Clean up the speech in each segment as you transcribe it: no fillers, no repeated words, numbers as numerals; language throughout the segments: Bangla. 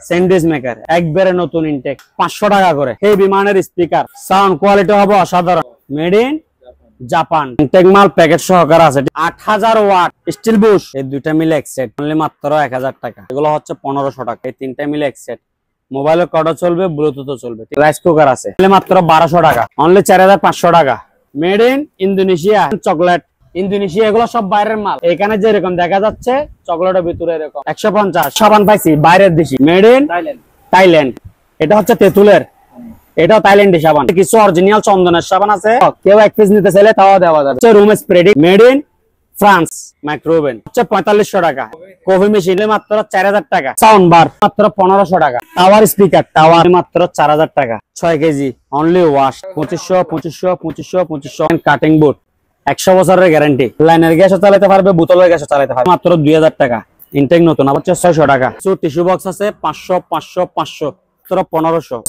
স্যান্ডউইচ মেকার একবারে নতুন ইনটেক 500 টাকা করে। এই বিমানের স্পিকার, সাউন্ড কোয়ালিটি হবে অসাধারণ, মেড ইন জাপান। ইনটেক মাল প্যাকেট সহকারে আছে। 8000 ওয়াট স্টিল বুশ, এই দুইটা মিলে এক সেট অনলি মাত্র 1000 টাকা। এগুলো হচ্ছে 1500 টাকা। এই তিনটা মিলে এক সেট। মোবাইলের কর্ডও চলবে, ব্লুটুথও চলবে। রাইস কুকার আছে মাত্র 1200 টাকা, অনলি 4500 টাকা। Made in Indonesia chocolate, Indonesia. এগুলো সব বাইরের মাল। এখানে যেরকম দেখা যাচ্ছে চকলেটের ভিতরে এরকম 150। সাবান পাইছি বাইরের দেশি, মেড ইন থাইল্যান্ড। এটা হচ্ছে তেঁতুলের, এটাও থাইল্যান্ডি সাবান। কিছু অরিজিনাল চন্দনের সাবান আছে, কেউ এক পিস নিতে চাইলে তাও দেওয়া যাবে। Room spray, made in France. Micro oven হচ্ছে 4500 টাকা। কফি মেশিন মাত্র 4000 টাকা। সাউন্ড বার মাত্র 1500 টাকা। টাওয়ার স্পিকার টাওয়ার মাত্র 4000 টাকা। 6 KG only wash 2500। Cutting board 100 বছরের গ্যারান্টি। লাইনের গ্যাসও চালাতে পারবে, বোতলের গ্যাসও চালাতে পারবে। মাত্র 2000 টাকা। ইনটেক নতুন আবার 600 টাকা। টিস্যু বক্স আছে 500 1500।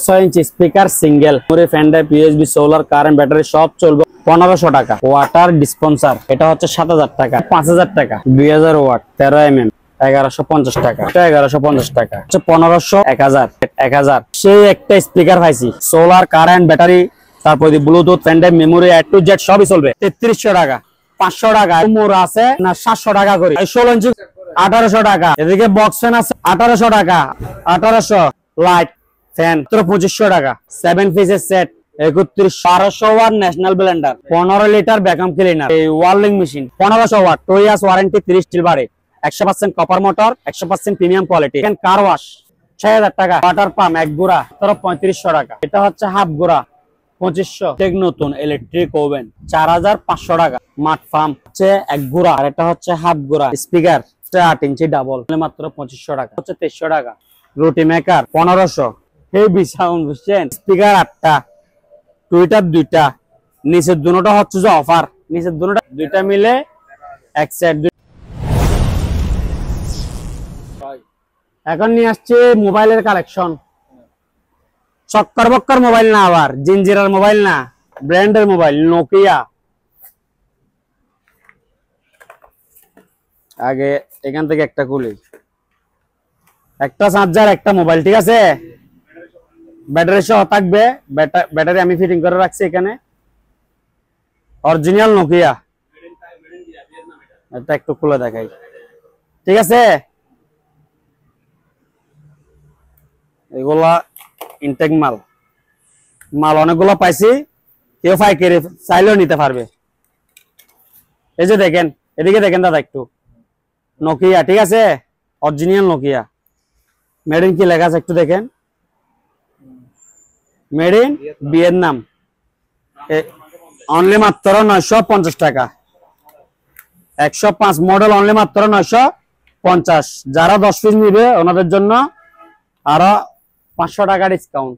6 ইঞ্চি স্পিকার সিঙ্গেল, ফ্যান্ডার, পিএসবি, সোলার, কারেন্ট, ব্যাটারি সব চলবে। 1500 টাকা। ওয়াটার ডিসপেন্সার এটা হচ্ছে 7000 টাকা। 5000 টাকা। 2000 ওয়াট 13 mm 1150 টাকা। 1150 টাকা। 1500 1000। সেই একটা স্পিকার পাইছি, সোলার, কারেন্ট, ব্যাটারি, তারপরে ব্লুটুথ, ফ্যান্ডার, মেমোরি, A to Z সবই চলবে। 3300 টাকা। 500 টাকা। মোর আছে না 700 টাকা করে। 16 ইঞ্চি 1800 টাকা। এদিকে বক্স ফ্যান আছে 1800 টাকা। 1800। লাইট ফ্যান 2500 টাকা। 7 পিসের set 1200 watt national blender. 15 litre vacuum cleaner. এই ওয়ার্লিং machine 1500 watt. 2 years warranty, 30 steel বাড়ে, 100% copper motor, 100% premium quality. Car wash 6000 টাকা। ওয়াটার পাম্প এক গুড়া 3500 টাকা। এটা হচ্ছে হাফ গুড়া 2500। টেক নতুন ইলেকট্রিক ওভেন 4500 টাকা। মাঠ ফার্ম হচ্ছে এক গুড়া, আর এটা হচ্ছে হাফ গুড়া। স্পিকার 8 ইঞ্চি ডাবল মাত্র 2500 টাকা। হচ্ছে 2300 টাকা। রুটি মেকার 1500। হেভি সাউন্ড, বুঝছেন? স্পিকার 8টা, টুইটার 2টা, নিচের দুটোটা হচ্ছে যে অফার। নিচের দুইটা মিলে এক সেট। এখন নিয়ে আসছে মোবাইলের কালেকশন। চক্কর বক্কর মোবাইল না, আবার জিঞ্জিরার মোবাইল না, ব্র্যান্ডের মোবাইল, নোকিয়া। আগে এখান থেকে একটা খুলি, একটা চার্জার, একটা মোবাইল, ঠিক আছে? ব্যাটারি সহ থাকবে। ব্যাটারি আমি ফিটিং করে রাখছি এখানে। Original Nokia. এটা একটু খুলে দেখাই, ঠিক আছে? এগুলা ইনটেক মাল অনেকগুলো পাইছি। কেউ পাইকারি চাইলেও নিতে পারবে। এই যে দেখেন, এদিকে দেখেন দাদা একটু, নোকিয়া, ঠিক আছে? Original Nokia. মেড ইন কি লেখা আছে একটু দেখেন, মেড ইন ভিয়েতনাম। অনলি মাত্র 950 টাকা। 105 মডেল, অনলি মাত্র 950। যারা 10 পিস নিবে ওনাদের জন্য আরো 500 টাকা ডিসকাউন্ট,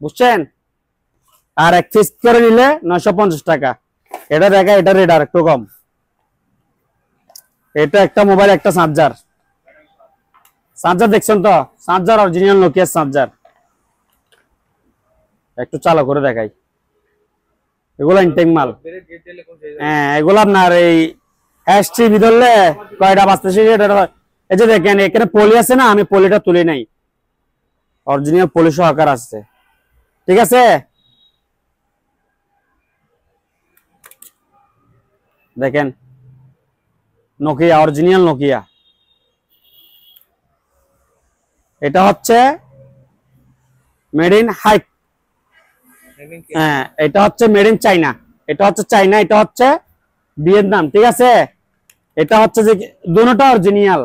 বুঝছেন? আর 1 পিস করে নিলে 950 টাকা। এটা দেখা, এটা রেট আর একটু কম। এটা একটা মোবাইল, একটা চার্জার দেখছেন তো? চার্জার অরিজিনাল নোকিয়ার চার্জার। একটু চালু করে দেখাই। এগুলো ইনটেক মাল। হ্যাঁ, এগুলো আপনার এই এসটিভি ধরলে কয়টা বাজতেছে। এই যে দেখেন, এখানে পলি আছে না, আমি পলিটা তুলি নাই, অরিজিনাল পলি সহকার আছে, ঠিক আছে? দেখেন নোকিয়া, অরিজিনাল নোকিয়া। এটা হচ্ছে মেড ইন হাইট। হ্যাঁ, এটা হচ্ছে মেড ইন চাইনা। এটা হচ্ছে চাইনা, এটা হচ্ছে ভিয়েতনাম, ঠিক আছে? এটা হচ্ছে যে দুটোটা অরিজিনাল।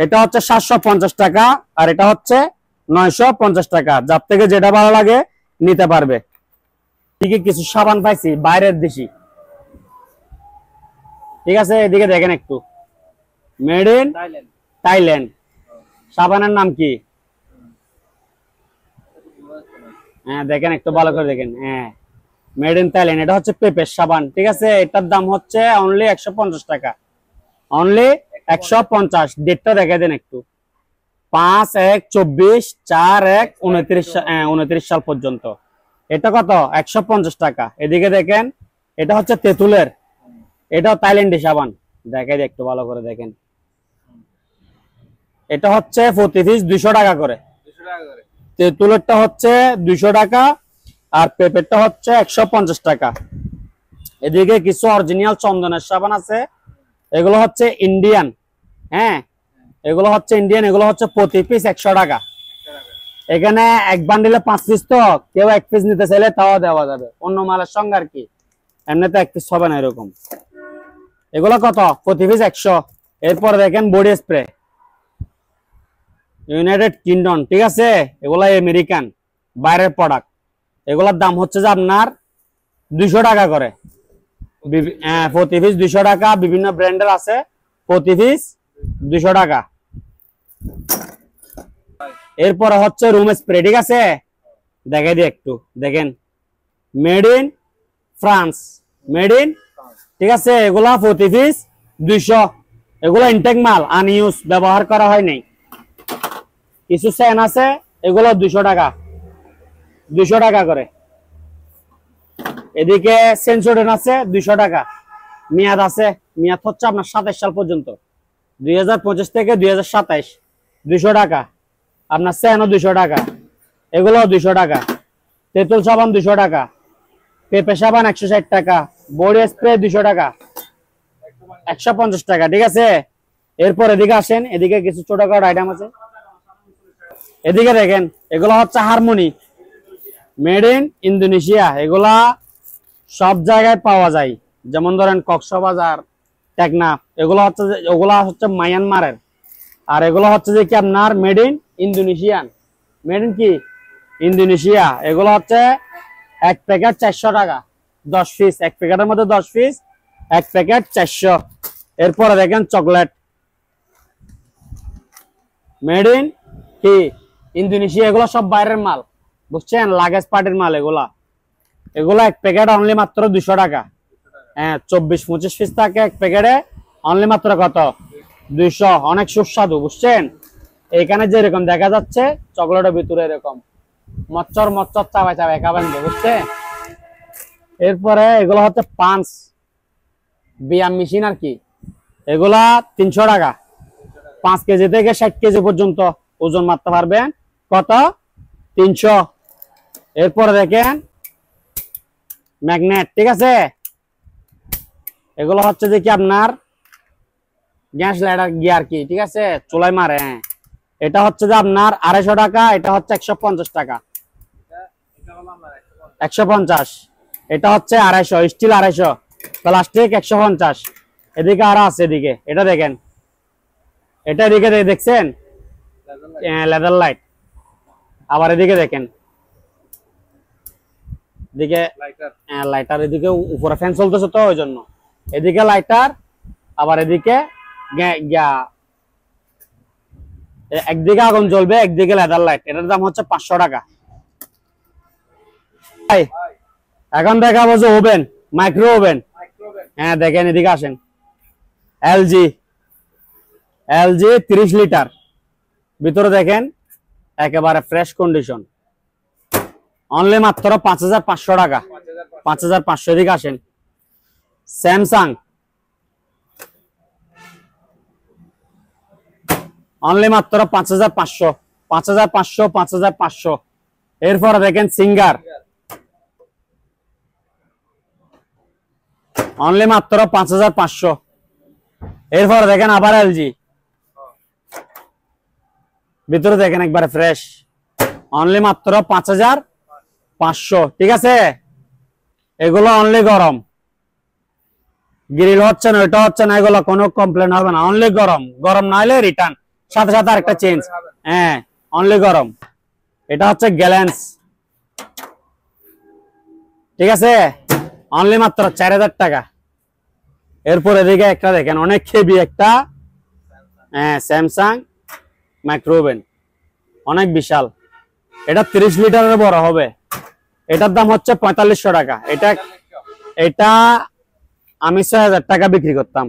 এটা হচ্ছে 750 টাকা, আর এটা হচ্ছে 950 টাকা। যার থেকে যেটা ভালো লাগে নিতে পারবে। এদিকে কিছু সাবান পাইছি বাইরের দেশি, ঠিক আছে? এদিকে দেখেন একটু, মেড ইন থাইল্যান্ড। সাবানের নাম কি? হ্যাঁ, দেখেন একটু ভালো করে দেখেন। হ্যাঁ, মেড ইন থাইল্যান্ড। এটা হচ্ছে পেপের সাবান, ঠিক আছে? এটার দাম হচ্ছে অনলি 150 টাকা। অনলি 150। ডেটটা দেখে দেন একটু, 5/1/24, 4/1/29 সাল পর্যন্ত। এটা কত? 150 টাকা। এদিকে দেখেন, এটা হচ্ছে তেঁতুলের, এটাও থাইল্যান্ডি সাবান। দেখে একটু ভালো করে দেখেন। এটা হচ্ছে প্রতি পিস 200 টাকা করে। তেঁতুলেরটা হচ্ছে 200 টাকা, আর পেঁপেরটা হচ্ছে 150 টাকা। এদিকে কিছু অরিজিনাল চন্দনের সাবান আছে, এগুলো হচ্ছে ইন্ডিয়ান। হ্যাঁ, এগুলো হচ্ছে ইন্ডিয়ান, এগুলো হচ্ছে প্রতি পিস 100 টাকা। এখানে এক বান্ডিলে 5 পিস, তো কেউ 1 পিস নিতে চাইলে তাও দেওয়া যাবে অন্য মালের সঙ্গে আর কি, এমনিতে 1 পিস হবে না এরকম। এগুলো কত? প্রতি পিস 100। এরপরে দেখেন বডি স্প্রে, ইউনাইটেড কিংডম, ঠিক আছে, এগুলা আমেরিকান বাইরের প্রোডাক্ট। এগুলোর দাম হচ্ছে যে আপনার 200 টাকা করে। প্রতি পিস 200 টাকা, বিভিন্ন ব্র্যান্ডের আছে, প্রতি পিস 200 টাকা। এরপরে হচ্ছে রুম স্প্রে, ঠিক আছে, দেখাই দিই একটু, দেখেন made in France, made in, ঠিক আছে, এগুলা প্রতি পিস 200। এগুলো ইনটেক মাল, আনইউজ, ব্যবহার করা হয় নাই। কিছু সেন আছে, এগুলো 200 টাকা, 200 টাকা করে। এদিকে সেন্সোডেন আছে 200 টাকা, মেয়াদ আছে, মেয়াদ হচ্ছে আপনার 27 সাল পর্যন্ত, 2025 থেকে 2027, 200 টাকা। আপনার সেনও 200 টাকা, এগুলো 200 টাকা। তেঁতুল সাবান 200 টাকা, পেঁপে সাবান 160 টাকা, বডি স্প্রে 200 টাকা, 150 টাকা, ঠিক আছে। এরপর এদিকে আসেন, এদিকে কিছু ছোটখাটো আইটেম আছে। এদিকে দেখেন, এগুলো হচ্ছে হারমোনি, মেড ইন ইন্দোনেশিয়া। এগুলা সব জায়গায় পাওয়া যায়, যেমন ধরেন কক্সবাজার, টেকনাফ, ওগুলা হচ্ছে মায়ানমারের। আর এগুলো হচ্ছে যে কি আপনার made in Indonesian, made in কি ইন্দোনেশিয়া। এগুলো হচ্ছে 1 প্যাকেট 400 টাকা, 10 পিস, 1 প্যাকেটের মধ্যে 10 পিস, 1 প্যাকেট 400। এরপরে দেখেন চকলেট, মেড ইন কি ইন্দোনেশিয়া। এগুলো সব বাইরের মাল, বুঝছেন, লাগেজ পার্টির মাল। এগুলা 1 প্যাকেট অনলি মাত্র 200 টাকা। হ্যাঁ, 24-25 পিস থাকে 1 প্যাকেটে, অনলি মাত্র কত? 200। অনেক সুস্বাদু, বুঝছেন। এখানে যেরকম দেখা যাচ্ছে চকলেটের ভিতরে এরকম মচ্চর মচ্চর চাবাই চাবাই খাবেন, বুঝছেন। এরপরে এগুলো হচ্ছে পাঞ্চ, বিয়াম মেশিন আর কি। এগুলা 300 টাকা, 5 কেজি থেকে 60 কেজি পর্যন্ত ওজন মারতে পারবেন। কত? 300। এরপরে দেখেন ম্যাগনেট, ঠিক আছে, এগুলো হচ্ছে যে কি আপনার গ্যাস লাইটার গিয়ার কি, ঠিক আছে, চুলায় মারে। হ্যাঁ, এটা হচ্ছে যে আপনার 250 টাকা, এটা হচ্ছে 150 টাকা, 150। এটা হচ্ছে 250, স্টিল 250, প্লাস্টিক 150। এদিকে আরো আছে, এদিকে এটা দেখেন, এটা এদিকে দেখছেন লেদার লাইট। আবার এদিকে দেখেন, এদিকে লাইটার, এদিকে উপরে ফ্যান চলতেছে তো ওই জন্য, এদিকে লাইটার, আবার এদিকে একদিকে আগুন জ্বলবে, একদিকে লেদার লাইট। এটার দাম হচ্ছে 500 টাকা। এখন দেখাবো যে ওভেন, মাইক্রো ওভেন। হ্যাঁ, দেখেন এদিকে আসেন, এলজি 30 লিটার, ভিতরে দেখেন একেবারে ফ্রেশ কন্ডিশন, অনলি মাত্র 5500 টাকা, 5500। এদিকে আসেন, স্যামসাং অনলি মাত্র 5500, 5500, 5500। এরপরে দেখেন সিঙ্গার, অনলি মাত্র 5500। এরপরে দেখেন আবার এলজি, ভিতরে দেখেন একবারে ফ্রেশ, অনলি মাত্র 5500, ঠিক আছে। এগুলো অনলি গরম, গ্রিল হচ্ছে না, ওইটা হচ্ছে না, এগুলো কোনো কমপ্লেন হবে না, অনলি গরম। গরম না হলে রিটার্ন, সাথে সাথে আরেকটা চেঞ্জ। হ্যাঁ, অনলি গরম। এটা হচ্ছে গ্যালেন্স, ঠিক আছে, অনলি মাত্র 4000 টাকা। এরপর এদিকে একটা দেখেন, অনেক হেভি একটা, হ্যাঁ, স্যামসাং মাইক্রো ওভেন, অনেক বিশাল। এটা 30 লিটারের বড় হবে। এটার দাম হচ্ছে 4500 টাকা। এটা আমি 6000 টাকা বিক্রি করতাম।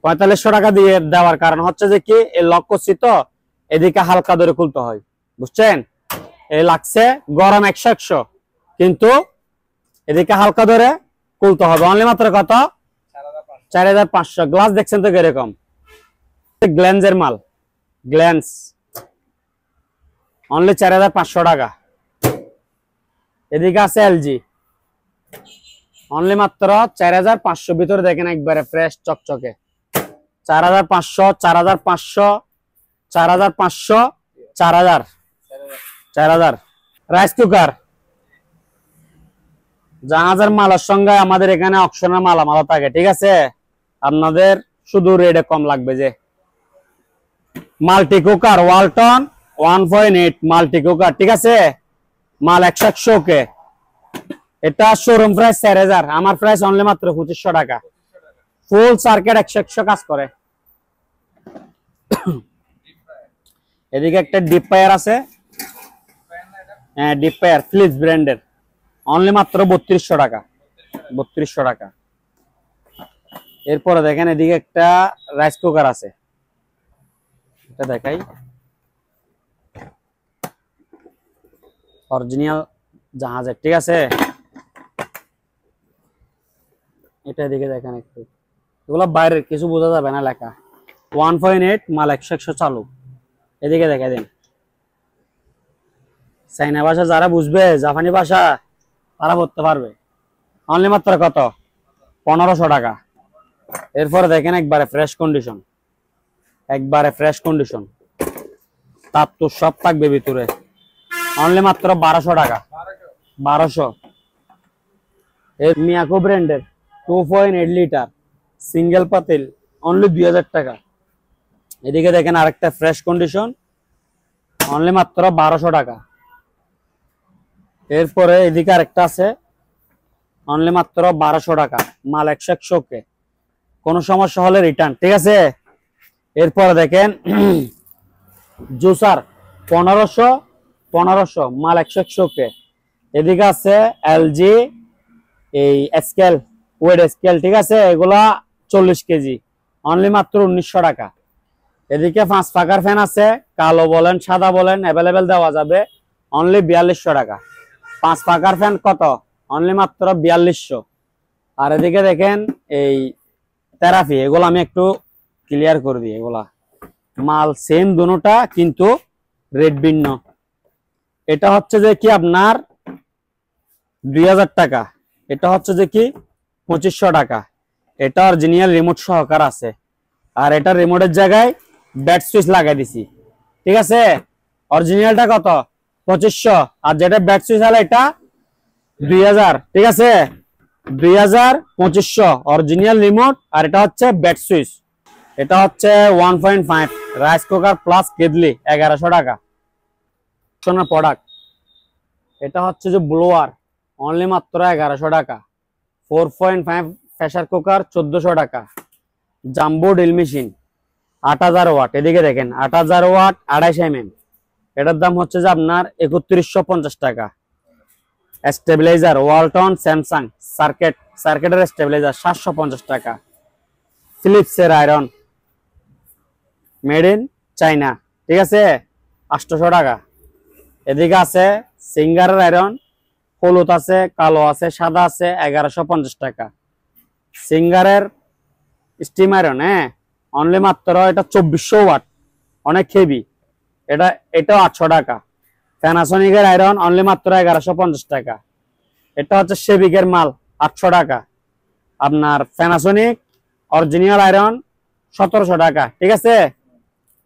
4500 টাকা দিয়ে দেওয়ার কারণ হচ্ছে যে কি, এই লক করছি তো, এদিকে হালকা ধরে খুলতে হয়, বুঝছেন। এই লাগছে গরম 100, কিন্তু এদিকে হালকা ধরে খুলতে হবে। অনলি মাত্র কত? 4500। গ্লাস দেখছেন তো কিরকম, গ্ল্যান্সের মাল, গ্ল্যান্স অনলি 4500 টাকা। এদিকে আছে এলজি অনলি মাত্র 4500 ভিতরে দেখেন একবারে ফ্রেশ চকচকে 4500 4500 4500 4000 4000। রাইস কুকার জাহাজের মালের সঙ্গে আমাদের এখানে অকশনের মালামাল থাকে, ঠিক আছে? আপনাদের শুধু রেটে কম লাগবে। যে multi cooker Walton 1.8 multi cooker, ঠিক আছে? মাল 100 কে, এটা শোরুম প্রাইস 4000, আমার প্রাইস অনলি মাত্র 2500 টাকা। ফুল সার্কিট 100 কাজ করে। এদিকে একটা ডিপ ফায়ার আছে, হ্যাঁ ডিপ ফায়ার ফিলিপস ব্র্যান্ডের, অনলি মাত্র 3200 টাকা, 3200 টাকা। এরপরে দেখেন এদিকে একটা রাইস কুকার আছে, এটা দেখাই, অরিজিনাল জাহাজের, ঠিক আছে? এটা এদিকে দেখেন একটু, এগুলো বাইরের কিছু বোঝা যাবে না লেখা। 1.8 মাল 100 চালু। এদিকে দেখা দেন, চাইনা ভাষা যারা বুঝবে, জাপানি ভাষা তারা পড়তে পারবে। অনলি মাত্র কত? 1500 টাকা। এরপরে দেখেন একবারে ফ্রেশ কন্ডিশন, একবারে ফ্রেশ কন্ডিশন, তার তো সব থাকবে ভিতরে, অনলি মাত্র 1200 টাকা, 1200। এর মিয়াকো ব্র্যান্ডের 2.8 লিটার সিঙ্গেল পাতিল, অনলি 2000 টাকা। এদিকে দেখেন আরেকটা ফ্রেশ কন্ডিশন, অনলি মাত্র 1200 টাকা। এরপরে এদিকে আরেকটা আছে, অনলি মাত্র 1200 টাকা, মাল 100 কে, কোনো সমস্যা হলে রিটার্ন, ঠিক আছে? এরপরে দেখেন জুসার 1500 মাল 100 কে। এদিকে আছে এলজি এই স্কেল, ওয়েট স্কেল, ঠিক আছে? এগুলা 40 কেজি, অনলি মাত্র 1900 টাকা। এদিকে 5 পাকার ফ্যান আছে, কালো বলেন সাদা বলেন অ্যাভেলেবেল দেওয়া যাবে, অনলি 4200 টাকা। 5 পাকার ফ্যান কত? অনলি মাত্র 4200। আর এদিকে দেখেন এই থেরাপি, এগুলো আমি একটু ক্লিয়ার করে দিই, এগুলা মাল সেম দুটোটা কিন্তু রেট ভিন্ন। এটা হচ্ছে যে কি আপনার 2000 টাকা, এটা হচ্ছে যে কি 2500 টাকা। এটা অরিজিনাল রিমোট সহকার আছে, আর এটা রিমোটের জায়গায় ব্যাট সুইচ লাগাই দিছি, ঠিক আছে? অরিজিনালটা কত? 2500, আর যেটা ব্যাট সুইচ হলো এটা 2000, ঠিক আছে? 2000 2500 অরিজিনাল রিমোট, আর এটা হচ্ছে ব্যাট সুইচ। এটা হচ্ছে 1.5 রাইস কুকার প্লাস কেটলি, 1100 টাকা সোনার প্রোডাক্ট। এটা হচ্ছে যে ব্লোয়ার, অনলি মাত্র 1100 টাকা। 4.5 প্রেসার কুকার 1400 টাকা। জাম্বো ড্রিল মেশিন 8000 ওয়াট, এদিকে দেখেন 8000 ওয়াট 28 mm, এটার দাম হচ্ছে যে আপনার 3150 টাকা। স্টেবিলাইজার ওয়ালটন স্যামসাং সার্কিটের স্টেবিলাইজার 750 টাকা। ফিলিপসের আয়রন মেড ইন চাইনা, ঠিক আছে? 800 টাকা। এদিকে আছে সিঙ্গারের আয়রন, হলুদ আছে, কালো আছে, সাদা আছে, 1150 টাকা। সিঙ্গারের স্টিম আয়রন, হ্যাঁ, অনলি মাত্র এটা 2400 ওয়াট, অনেক হেভি, এটাও 800 টাকা। প্যানাসোনিকের আয়রন অনলি মাত্র 1150 টাকা। এটা হচ্ছে সেবিকের মাল, 800 টাকা। আপনার প্যানাসোনিক অরিজিনাল আয়রন 1700 টাকা, ঠিক আছে?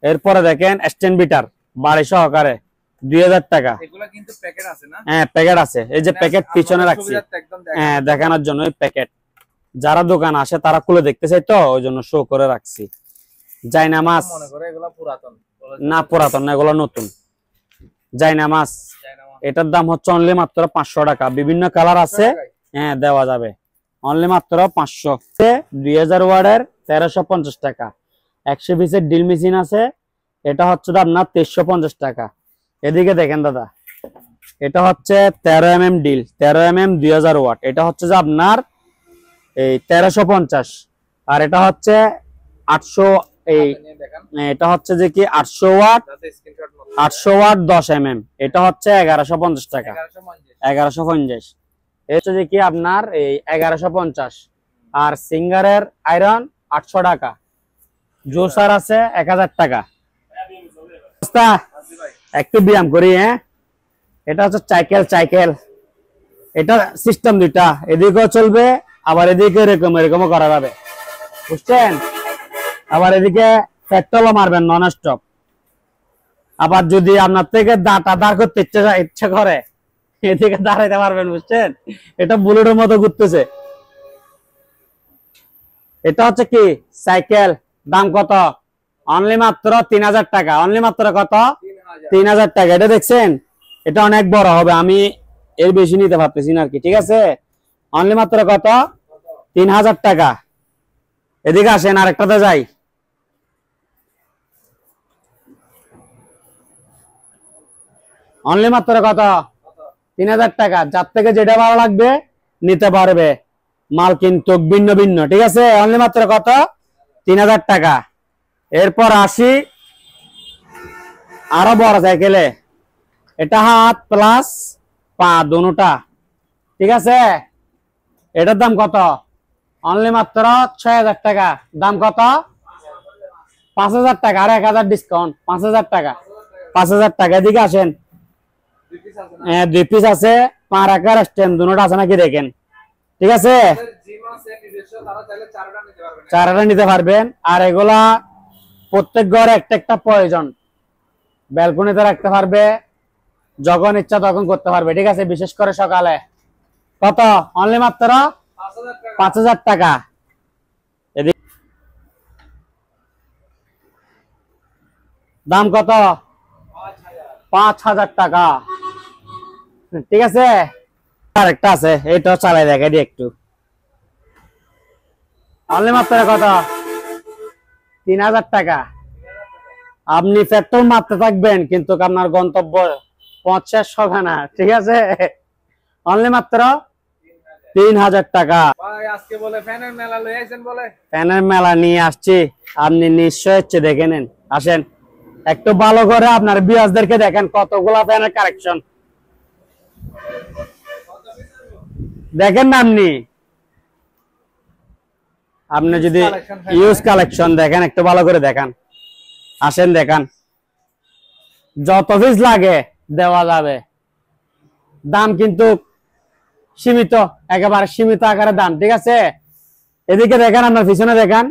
এরপরে দেখেন স্ট্যান্ড বিটার বাড়ি সহকারে 2000 টাকা। এগুলা কিন্তু প্যাকেট আছে না? হ্যাঁ প্যাকেট আছে, এই যে প্যাকেট পিছনে রাখছি, হ্যাঁ দেখানোর জন্য। ওই প্যাকেট যারা দোকান আসে তারা খুলে দেখতে চাই, তো ওই জন্য শো করে রাখছি। জাইনা মাছ মনে করে এগুলা পুরাতন না, পুরাতন না, এগুলো নতুন। জাইনা মাছ, এটার দাম হচ্ছে অনলি মাত্র 500 টাকা। বিভিন্ন কালার আছে, হ্যাঁ দেওয়া যাবে, অনলি মাত্র 500। 2000 ওয়াটের 1350 টাকা। 100 পিসের ড্রিল মেশিন আছে, এটা হচ্ছে আপনার 2350 টাকা। এদিকে দেখেন দাদা, এটা হচ্ছে 13 mm ড্রিল, 13 mm 2000 ওয়াট, এটা হচ্ছে যে আপনার এই 1350। আর এটা হচ্ছে 800, এই এটা হচ্ছে যে কি 800 ওয়াট, 800 ওয়াট 10 mm, এটা হচ্ছে 1150 টাকা, 1150। এটা হচ্ছে যে কি আপনার এই 1150। আর সিঙ্গারের আয়রন 800 টাকা। জুসার আছে 1000 টাকা, অবস্থা? একটু ব্যায়াম করি। হ্যাঁ, এটা হচ্ছে সাইকেল। এটা সিস্টেম দুইটা, এদিকেও চলবে আবার এদিকে এরকমও করা যাবে, বুঝছেন? আবার এদিকে পেট্রোলও মারবেন নন স্টপ। আবার যদি আপনার থেকে দাঁড় করতে ইচ্ছা করে এদিকে দাঁড়াইতে পারবেন, বুঝছেন? এটা বুলেটের মতো ঘুরতেছে। এটা হচ্ছে কি সাইকেল। দাম কত? অনলি মাত্র 3000 টাকা। অনলি মাত্র কত? 3000 টাকা। এটা দেখছেন, এটা অনেক বড় হবে, আমি এর বেশি নিতে পারতেছি না আর কি, ঠিক আছে? অনলি মাত্র কত? 3000 টাকা। এদিকে আসেন, আরেকটাতে যাই। অনলি মাত্র কত? 3000 টাকা। যার থেকে যেটা ভালো লাগবে নিতে পারবে। মাল কিন্তু ভিন্ন ভিন্ন, ঠিক আছে? অনলি মাত্র কত? 3000 টাকা। এরপর আসি আরো বড় সাইকেলে। এটা হাত প্লাস পা দুটা, ঠিক আছে? এটার দাম কত? অনলি মাত্র 6000 টাকা। দাম কত? 5000 টাকা। আর 1000 ডিসকাউন্ট, 5000 টাকা। 5000 টাকা। এদিকে আসেন। দুই পিস আছে, পা রাখার স্ট্যান্ড দুটো আছে নাকি দেখেন, ঠিক আছে? চারটা নিতে পারবেন। আর এগুলা প্রত্যেক ঘরে একটা একটা প্রয়োজন। ব্যালকনিতে রাখতে পারবে, যখন ইচ্ছা তখন করতে পারবে, ঠিক আছে? বিশেষ করে সকালে। কত? অনলি মাত্র 5000 টাকা। দাম কত? 5000 টাকা, ঠিক আছে? আরেকটা আছে, এটা চালাই দেখে দি একটু। অনলি মাত্র কত? 3000 টাকা। আপনি পেট্রোল মারতে থাকবেন কিন্তু আপনার গন্তব্য পৌঁছার হবে না, ঠিক আছে? অনলি মাত্র 3000 টাকা। আজকে বলে ফ্যানের মেলা লই আইছেন বলে। ফ্যানের মেলা নিয়ে আসছি, আপনি নিশ্চয় হচ্ছে দেখে নেন। আসেন একটু ভালো করে আপনার বিয়াসদেরকে দেখেন কতগুলা ফ্যানের কালেকশন দেখেন না। আপনি যদি ইউজ কালেকশন দেখেন, একটু ভালো করে দেখান। আসেন দেখান, যত পিস লাগে দেওয়া যাবে। দাম কিন্তু সীমিত, একেবারে সীমিত আকারে দাম, ঠিক আছে? এদিকে দেখেন, আপনার পিছনে দেখেন,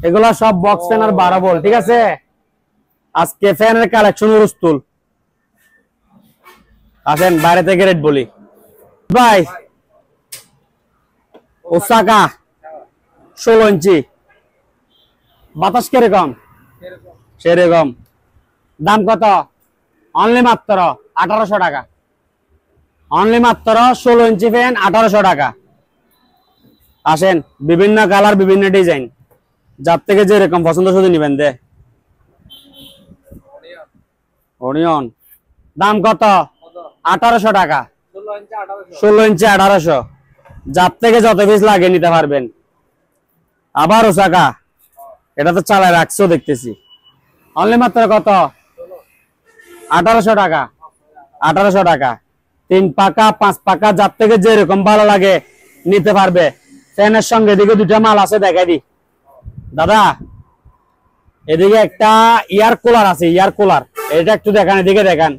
এগুলা সব বক্স ফ্যান আর 12 ভোল্ট, ঠিক আছে? আজকে ফ্যানের কালেকশন উরুস্তুল। আসেন বাইরে থেকে রেট বলি ভাই। ওসাকা 16 ইঞ্চি, বাতাস কিরকম? সেরকম। দাম কত? অনলি মাত্র 1800 টাকা। অনলি মাত্র 16 ইঞ্চি ফ্যান 1800 টাকা। আসেন, বিভিন্ন কালার, বিভিন্ন ডিজাইন, যার থেকে যেরকম পছন্দ শুধু নিবেন। দে অনিয়ন। দাম কত? 1800 টাকা। 16 ইঞ্চি 1800। যার থেকে যত পিস লাগে নিতে পারবেন। আবার ওসাকা, এটা তো চালায় রাখছো দেখতেছি। অনলি মাত্র কত? 1800 টাকা। 1800 টাকা। 3 পাকা 5 পাকা, যার থেকে যেরকম ভালো লাগে নিতে পারবে। ফ্যানের সঙ্গে এদিকে দুটা মাল আছে, দেখাই দি দাদা। এদিকে একটা এয়ার কুলার আছে, এয়ার কুলার। এটা একটু দেখান, এদিকে দেখান।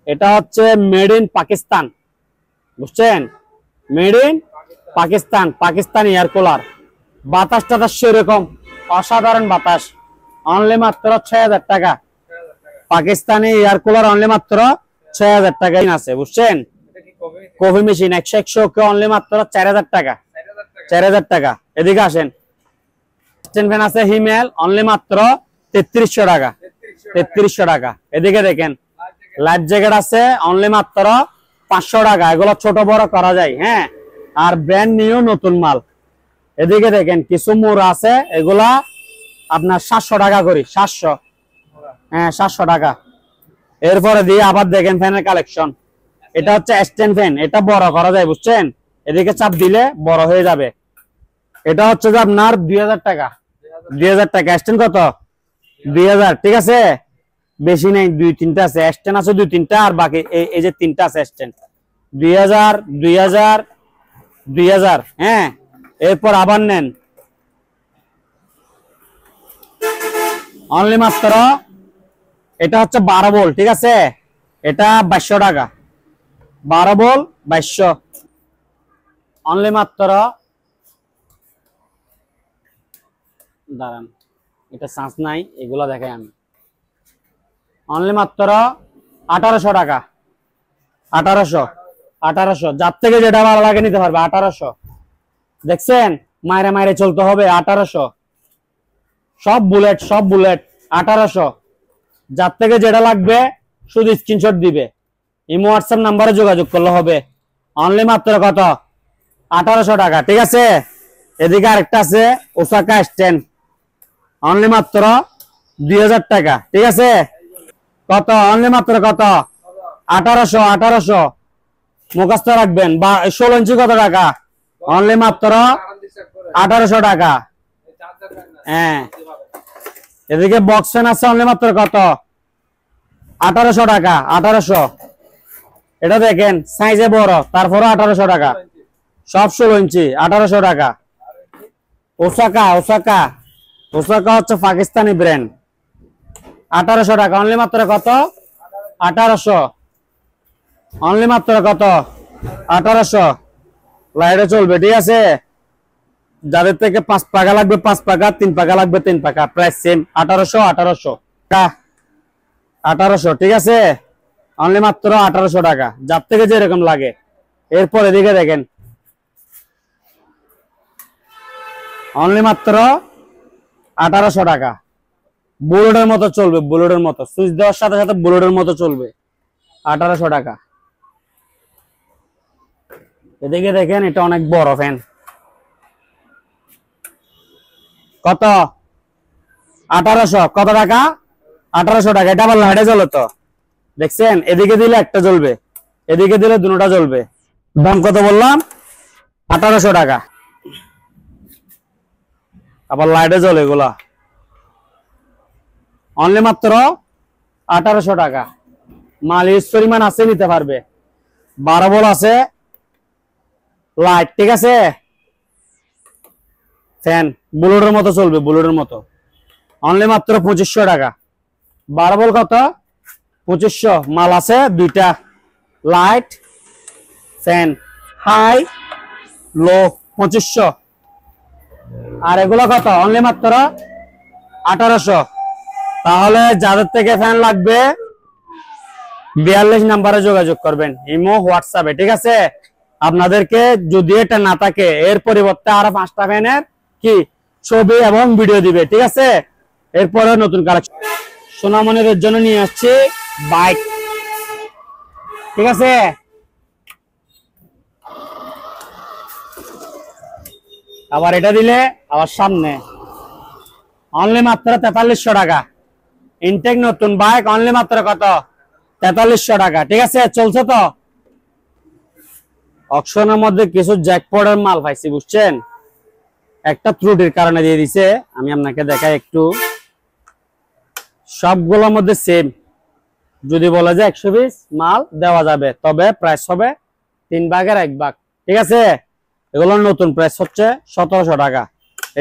এটা হচ্ছে মেড ইন পাকিস্তান, বুঝছেন? Made in Pakistan, Pakistan air cooler. বাতাস টাতাস সেরকম অসাধারণ বাতাস। অনলি মাত্র 6000 টাকা। পাকিস্তানি এয়ার কুলার অনলি মাত্র 6000 টাকা আছে, বুঝছেন? কফি মেশিন 100 কে অনলি মাত্র 4000 টাকা। 4000 টাকা। এদিকে আসেন, স্ট্যান্ড ফ্যান আছে হিমেল, অনলি মাত্র 3300 টাকা। 3300 টাকা। এদিকে দেখেন, লাইফ জ্যাকেট আছে অনলি মাত্র 500 টাকা। এগুলো ছোট বড় করা যায়, হ্যাঁ? আর ব্র্যান্ড নিউ নতুন মাল। এদিকে দেখেন কিছু মোড় আছে, এগুলা আপনার 700 টাকা করি। 700, হ্যাঁ 700 টাকা। এরপরে দিয়ে আবার দেখেন ফ্যানের কালেকশন। এটা হচ্ছে স্ট্যান্ড ফ্যান, এটা বড় করা যায়, বুঝছেন? এদিকে চাপ দিলে বড় হয়ে যাবে। এটা হচ্ছে যে আপনার 2000 টাকা। 2000 টাকা। স্ট্যান্ড কত? 2000, ঠিক আছে? বেশি নেই, 2-3টা আছে স্ট্যান্ড, আছে 2-3টা, আর বাকি এই যে 3টা আছে স্ট্যান্ড। 2000, 2000, 2000, হ্যাঁ? এরপর আবার নেন, অনলি মাত্র এটা হচ্ছে 12 বল, ঠিক আছে, এটা 2200 টাকা, 12 বল 2200 অনলি মাত্র। দাঁড়ান, এটা চান্স নাই, এগুলো দেখাই আমি। অনলি মাত্র 1800 টাকা, 1800 যার থেকে যেটা ভালো লাগে নিতে পারবে। 1800 দেখছেন, মাইরে মাইরে চলতে হবে। 1800 সব বুলেট, সব বুলেট। 1800 যার থেকে যেটা লাগবে শুধু স্ক্রিনশট দিবে, ইমো হোয়াটসঅ্যাপ নাম্বারে যোগাযোগ করলে হবে। অনলি মাত্র কত? 1800 টাকা, ঠিক আছে। এদিকে আরেকটা আছে ওসাকা স্ট্যান্ড, অনলি মাত্র 2000 টাকা, ঠিক আছে। কত? অনলি মাত্র কত? 1800 মুখস্থ রাখবেন। বা 16 ইঞ্চি কত টাকা? অনলি মাত্র 1800 টাকা। হ্যাঁ, এদিকে বক্স ফ্যান আছে, অনলি মাত্র কত? 1800 টাকা, 1800। এটা দেখেন সাইজে বড়, তারপরে 1800 টাকা, সব 16 ইঞ্চি, 1800 টাকা। ওসাকা হচ্ছে পাকিস্তানি ব্র্যান্ড, 1800 টাকা। অনলি মাত্র কত? 1800। অনলি মাত্র কত? 1800। লাইটে চলবে, ঠিক আছে। যাদের থেকে 5 পাকা লাগবে 5 পাকা, 3 পাকা লাগবে 3 পাকা, প্রাইস সেম 1800 1800, ঠিক আছে। অনলি মাত্র 1800 টাকা, যার থেকে যেরকম লাগে। এরপর এদিকে দেখেন, অনলি মাত্র 1800 টাকা, বুলেটের মতো চলবে, বুলেটের মতো সুইচ দেওয়ার সাথে সাথে বুলেটের মতো চলবে। 1800 টাকা। এদিকে দেখেন, এটা অনেক বড় ফ্যান, কত? 1800। কত টাকা? 1800 টাকা। এটা আবার লাইটে জ্বলে তো, দেখছেন। এদিকে দিলে একটা জ্বলবে, এদিকে দিলে দুটোটা জ্বলবে। দাম কত বললাম? 1800 টাকা। আবার লাইটে জ্বলে এগুলা, অনলি মাত্র 1800 টাকা। মাল ইউজ পরিমাণ আছে, নিতে পারবে। 12 বল আছে, লাইট, ঠিক আছে। ফ্যান বুলেটের মতো চলবে, বুলেটের মতো। অনলি মাত্র 2500 টাকা। 12 বল কত? 2500। মাল আছে দুইটা, লাইট ফ্যান, হাই লো, 2500। আর এগুলো কত? অনলি মাত্র 1800। তাহলে যাদের থেকে ফ্যান লাগবে 42 নাম্বারে যোগাযোগ করবেন, ইমো হোয়াটসঅ্যাপে, ঠিক আছে। আপনাদেরকে যদি এটা না থাকে, এর পরিবর্তে আরো 5টা ফ্যানের কি ছবি এবং ভিডিও দিবে, ঠিক আছে। এরপরে নতুন কালেকশন সোনামণিদের জন্য নিয়ে আসছি বাইক, ঠিক আছে। আবার এটা দিলে আবার সামনে, অনলি মাত্র 4300 টাকা। ইনটেক নতুন বাইক, অনলি মাত্র কত? 4300 টাকা, ঠিক আছে। চলছে তো। অকশনের মধ্যে কিছু জ্যাকপটের মাল পাইছি, বুঝছেন। একটা ত্রুটির কারণে দিয়ে দিছে, আমি আপনাকে দেখাই একটু। সবগুলোর মধ্যে সেম, যদি বলা যায় 120 মাল দেওয়া যাবে, তবে প্রাইস হবে 3 ভাগের 1 ভাগ, ঠিক আছে। এগুলোর নতুন প্রাইস হচ্ছে 1700 টাকা।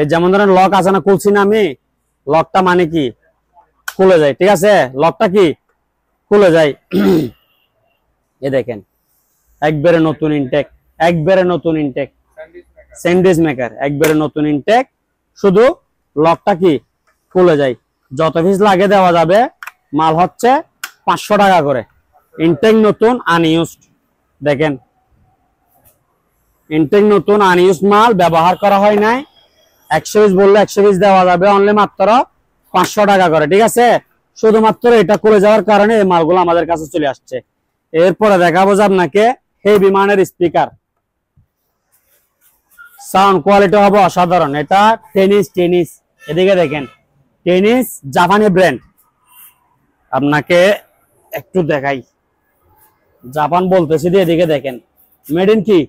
এই যেমন ধরেন লক আছে না, খুলছি না আমি, লকটা মানে কি খুলে যায়, ঠিক আছে। লকটা কি খুলে যায়। এ দেখেন, একবারে নতুন ইনটেক, একবারে নতুন ইনটেক, স্যান্ডউইচ মেকার, একবারে নতুন ইনটেক। শুধু লকটা কি খুলে যায়, যত পিস লাগে দেওয়া যাবে। মাল হচ্ছে 500 টাকা করে। ইনটেক নতুন, আনইউজড, দেখেন। ইনটেক নতুন, আনইউজড মাল, ব্যবহার করা হয় নাই। 120 বললে 120 দেওয়া যাবে, অনলি মাত্র 500 টাকা করে, ঠিক আছে। শুধুমাত্র এটা খুলে যাওয়ার কারণে এই মালগুলো আমাদের কাছে চলে আসছে। এরপরে দেখাবো যে আপনাকে হেভি মানের স্পিকার, সাউন্ড কোয়ালিটি হবে অসাধারণ। এটা টেনিস, এদিকে দেখেন, টেনিস জাপানি ব্র্যান্ড। আপনাকে একটু দেখাই, জাপান বলতেছি, এদিকে দেখেন, মেড ইন কি,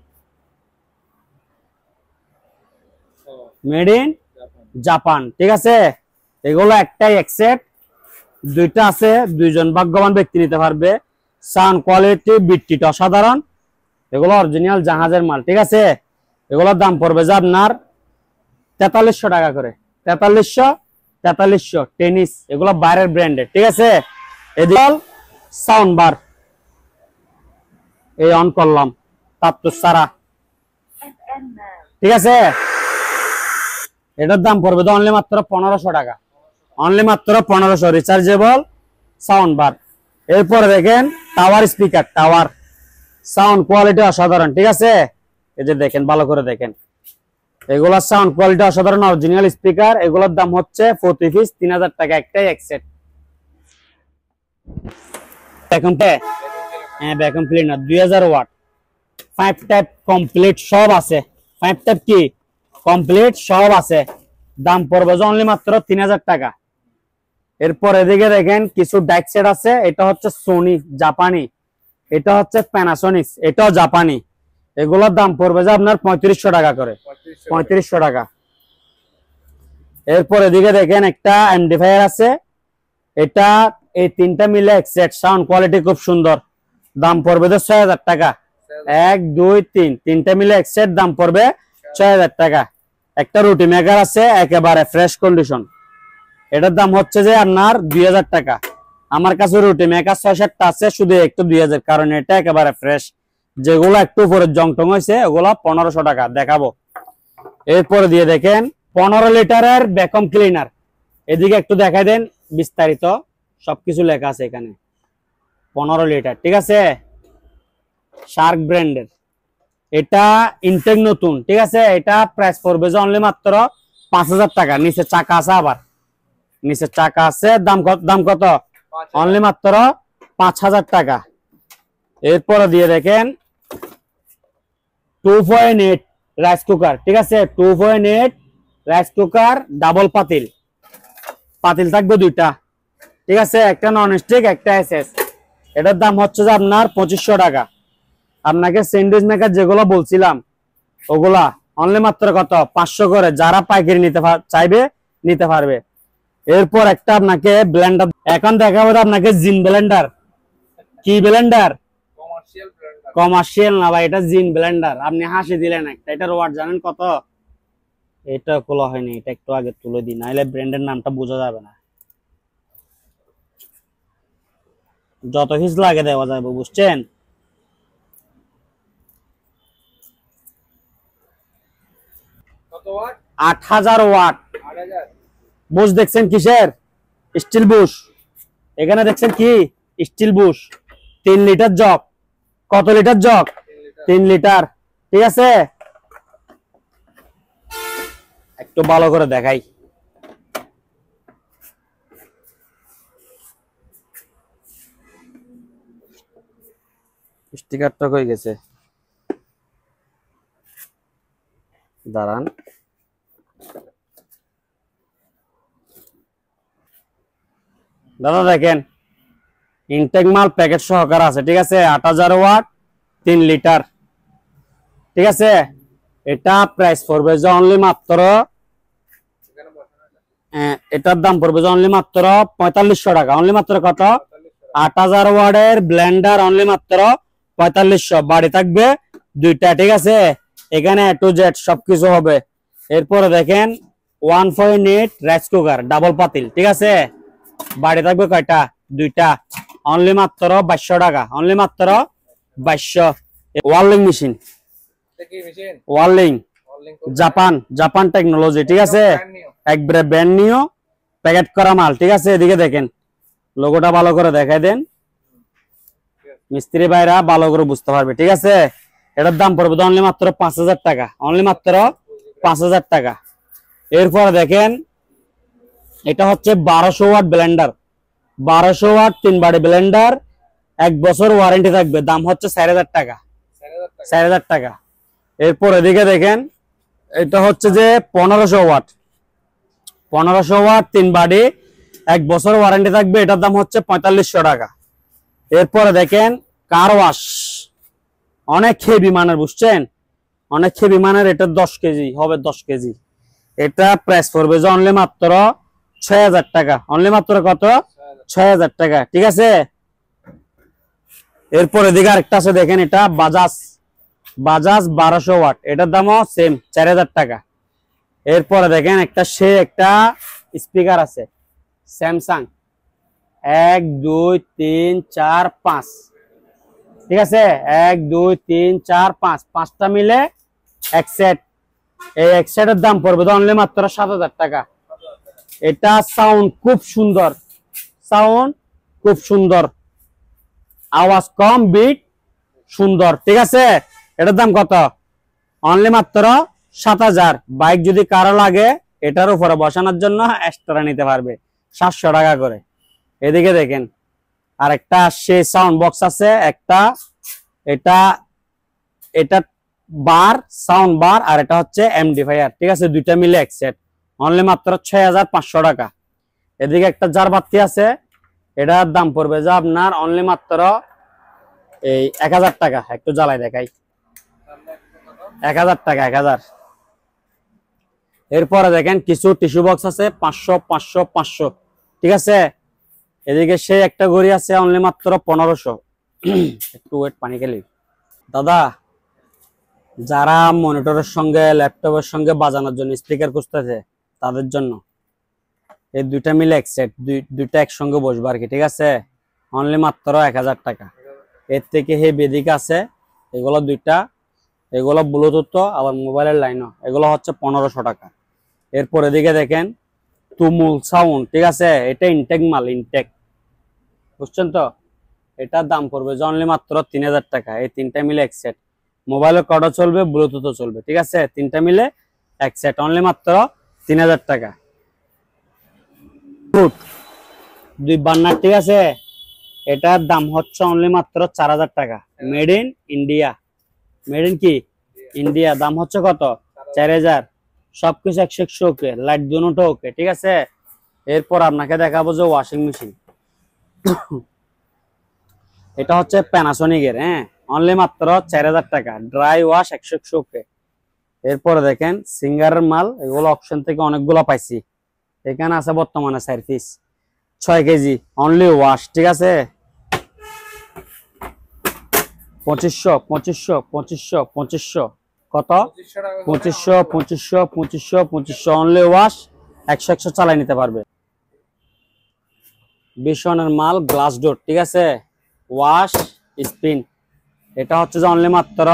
মেড ইন জাপান, ঠিক আছে। এগুলো একটাই একসেট, দুইটা আছে, দুইজন ভাগ্যবান ব্যক্তি নিতে পারবে। সাউন্ড কোয়ালিটি বিটটিটা অসাধারণ। এগুলো অরিজিনাল জাহাজের মাল, ঠিক আছে। এগুলোর দাম পড়বে যে আপনার 4300 টাকা করে। 4300 টেনিস, এগুলো বাইরের ব্র্যান্ডের, ঠিক আছে। এদিকে সাউন্ড বার এই অন করলাম তার তো সারা, ঠিক আছে। এটার দাম পড়বে তো অনলি মাত্র 1500 টাকা, অনলি মাত্র 1500 রিচার্জেবল সাউন্ড বার। এরপরে দেখেন tower speaker, tower sound quality অসাধারণ, ঠিক আছে। এই যে দেখেন ভালো করে দেখেন, এগুলোর সাউন্ড কোয়ালিটি অসাধারণ, অরিজিনাল স্পিকার। এগুলোর দাম হচ্ছে প্রতি পিস 3000 টাকা, একটাই এক সেট। হ্যাঁ vacuum cleaner 2000 watt, 5 type complete সব আছে, 5 টাইপ কি কমপ্লিট সব আছে। দাম পড়বে অনলি মাত্র 3000 টাকা। এরপর এদিকে দেখেন কিছু ডাইক সেট আছে, এটা হচ্ছে সোনি জাপানি, এটা হচ্ছে প্যানাসোনিক, এটাও জাপানি। এগুলোর দাম পড়বে যে আপনার 3500 টাকা করে, 3500 টাকা। এরপর এদিকে দেখেন একটা অ্যাম্পলিফায়ার আছে, এটা এই তিনটা মিলে এক সেট, সাউন্ড কোয়ালিটি খুব সুন্দর। দাম পড়বে তো 6000 টাকা, 1 2 3 তিনটা মিলে এক সেট, দাম পড়বে 6000 টাকা। একটা রুটি মেকার আছে একেবারে ফ্রেশ কন্ডিশন, এটার দাম হচ্ছে যে আপনার 2000 টাকা। আমার কাছে রুটি মেকার 6-7টা আছে, শুধু একটু 2000, কারণ এটা একেবারে ফ্রেশ। যেগুলো একটু উপরে জং টং হয়েছে ওগুলো 1500 টাকা দেখাবো। এরপরে দিয়ে দেখেন 15 লিটারের ভ্যাকুয়াম ক্লিনার, এদিকে একটু দেখাই দেন, বিস্তারিত সবকিছু লেখা আছে এখানে। 15 লিটার, ঠিক আছে, শার্ক ব্র্যান্ডের, এটা ইনটেক নতুন, ঠিক আছে। এটা প্রাইস পড়বে যে অনলি মাত্র 5000 টাকা। নিচে চাকা আছে, আবার নিচে চাকা আছে, দাম কত অনলি মাত্র 5000 টাকা। এরপরে দিয়ে দেখেন 2.8 রাইস কুকার, ঠিক আছে, 2.8 রাইস কুকার, ডাবল পাতিল, পাতিল থাকবে দুইটা, ঠিক আছে, একটা নন স্টিক একটা এসএস। এটার দাম হচ্ছে যে আপনার 2500 টাকা। আপনাকে স্যান্ডউইচ মেকার যেগুলো বলছিলাম ওগুলা অনলি মাত্র কত 500 করে, যারা পাইকারি নিতে চাইবে নিতে পারবে। এরপর একটা আপনাকে ব্লেন্ডার এখন দেখাবো, আপনাকে জিন ব্লেন্ডার। কি ব্লেন্ডার? কমার্শিয়াল না ভাই, এটা জিন ব্লেন্ডার। আপনি হাসি দিলেন একটা, এটার ওয়াট জানেন কত? এটা খোলা হয়নি, এটা একটু আগে তুলে দিই, নাহলে ব্র্যান্ডের নামটা বোঝা যাবে না। যত হিস লাগে দেওয়া যাবে, বুঝছেন? কত ওয়াট? 8000 ওয়াট। 8000 বুশ দেখছেন কিসের? Still Bush. এখানে দেখছেন কি স্টিল বুশ। 3 litre jug. কত লিটার জগ? 3 লিটার, ঠিক আছে। একটু ভালো করে দেখাই, স্টিকারটা কই গেছে, দাঁড়ান। দাদা দেখেন ইনটেক মাল প্যাকেট সহকারে আছে, ঠিক আছে। 8000 ওয়াট 3 লিটার, ঠিক আছে। এটা প্রাইস পড়বে যে অনলি মাত্র, এটার দাম পড়বে যে অনলি মাত্র 4500 টাকা। অনলি মাত্র কত? 8000 ওয়াটের ব্লেন্ডার অনলি মাত্র 4500। বাড়ি থাকবে দুইটা, ঠিক আছে। এখানে A to Z সবকিছু হবে। এরপরে দেখেন 1.8 রাইস কুকার, ডাবল পাতিল, ঠিক আছে। বাড়ি থাকবে কয়টা? দুইটা। অনলি মাত্র 2200 টাকা, অনলি মাত্র 2200। ওয়ার্লিং মেশিন, কি মেশিন? ওয়ার্লিং ওয়ার্লিং জাপান টেকনোলজি, ঠিক আছে। একবারে ব্র্যান্ড নিউ প্যাকেট করা মাল, ঠিক আছে। এদিকে দেখেন লোগোটা ভালো করে দেখাই দেন, মিস্ত্রি ভাইরা ভালো করে বুঝতে পারবে, ঠিক আছে। এটার দাম পড়বে অনলি মাত্র 5000 টাকা, অনলি মাত্র 5000 টাকা। এরপর দেখেন এটা হচ্ছে 1200 ওয়াট ব্লেন্ডার, 1200 ওয়াট 3 বাড়ি ব্লেন্ডার, 1 বছর ওয়ারেন্টি থাকবে। দাম হচ্ছে 4000 টাকা, 4000 টাকা। এরপর এদিকে দেখেন এটা হচ্ছে যে 1500 ওয়াট, 1500 ওয়াট 3 বাড়ি, 1 বছর ওয়ারেন্টি থাকবে। এটার দাম হচ্ছে 4500 টাকা। এরপরে দেখেন কার ওয়াশ, অনেক হেভি মানের, বুঝছেন, অনেক হেভি মানের। এটা 10 কেজি হবে, 10 কেজি। এটা প্রাইস পড়বে যে অনলি মাত্র 6000 টাকা, অনলি মাত্র কত? 6000 টাকা, ঠিক আছে। এরপরে এদিকে আরেকটা আছে দেখেন, এটা বাজাজ 1200 ওয়াট, এটার দামও সেম 4000 টাকা। এরপরে দেখেন একটা স্পিকার আছে স্যামসাং, 1 2 3 4 5, ঠিক আছে 1 2 3 4 5, পাঁচটা মিলে এক সেট। এই এক সেটের দাম পড়বে অনলি মাত্র 7,000 টাকা। এটা সাউন্ড খুব সুন্দর, সাউন্ড খুব সুন্দর, আওয়াজ কম, বিট সুন্দর, ঠিক আছে। এটার দাম কত? অনলি মাত্র 7,000। বাইক যদি কারো লাগে এটার উপরে বসানোর জন্য এক্সট্রা নিতে পারবে 700 টাকা করে। এদিকে দেখেন আরেকটা সেই সাউন্ড বক্স আছে একটা, এটা এটা বার, সাউন্ড বার, আর এটা হচ্ছে এমডিফায়ার, ঠিক আছে। দুইটা মিলে এক সেট, অনলি মাত্র 6,500 টাকা। এদিকে একটা জারবাতি আছে, এটার দাম পড়বে যে আপনার অনলি মাত্র এই 1,000 টাকা। একটু জ্বালাই দেখাই, 1,000 টাকা, 1,000। এরপরে দেখেন কিছু টিস্যু বক্স আছে 500 500 500, ঠিক আছে। এদিকে সেই একটা ঘড়ি আছে অনলি মাত্র 1500। একটু ওয়েট, পানি খেলি। দাদা, যারা মনিটরের সঙ্গে ল্যাপটপের সঙ্গে বাজানোর জন্য স্পিকার খুঁজতেছে তাদের জন্য এই দুইটা মিলে এক সেট, দুইটা একসঙ্গে বসবে আর কি, ঠিক আছে। অনলি মাত্র 1,000 টাকা। এর থেকে হে বেদিক আছে, এগুলো দুইটা, এগুলো ব্লুটুথ আবার মোবাইলের লাইনও, এগুলো হচ্ছে 1500 টাকা। এরপর এদিকে দেখেন তুমুল সাউন্ড, ঠিক আছে। এটা ইনটেক মাল, ইনটেক, বুঝছেন তো। এটার দাম পড়বে অনলি মাত্র 3,000 টাকা। এই তিনটা মিলে এক সেট, মোবাইলের কর্ডও চলবে, ব্লুটুথও চলবে, ঠিক আছে। তিনটা মিলে এক সেট, অনলি মাত্র 3,000 টাকা। দুই বার্নার, ঠিক আছে। এটার দাম হচ্ছে অনলি মাত্র 4,000 টাকা। Made in India, made in কি ইন্ডিয়া। দাম হচ্ছে কত? 4,000। সবকিছু 100 ওকে, লাইট দুটো ওকে, ঠিক আছে। এরপর আপনাকে দেখাবো যে ওয়াশিং মেশিন। এটা হচ্ছে প্যানাসোনিকের, হ্যাঁ, অনলি মাত্র 4,000 টাকা। ড্রাই ওয়াশ 100 ওকে। এরপরে দেখেন সিঙ্গারের মাল, এগুলো অপশন থেকে অনেকগুলো পাইছি। এখানে আছে বর্তমানে 4 পিস, 6 কেজি, অনলি ওয়াশ, ঠিক আছে। 2500 2500 2500 2500, কত? 2500 2500 2500 2500, অনলি ওয়াশ 100 চালাই নিতে পারবে। বিশনের মাল, গ্লাস ডোর, ঠিক আছে। ওয়াশ স্পিন, এটা হচ্ছে যে অনলি মাত্র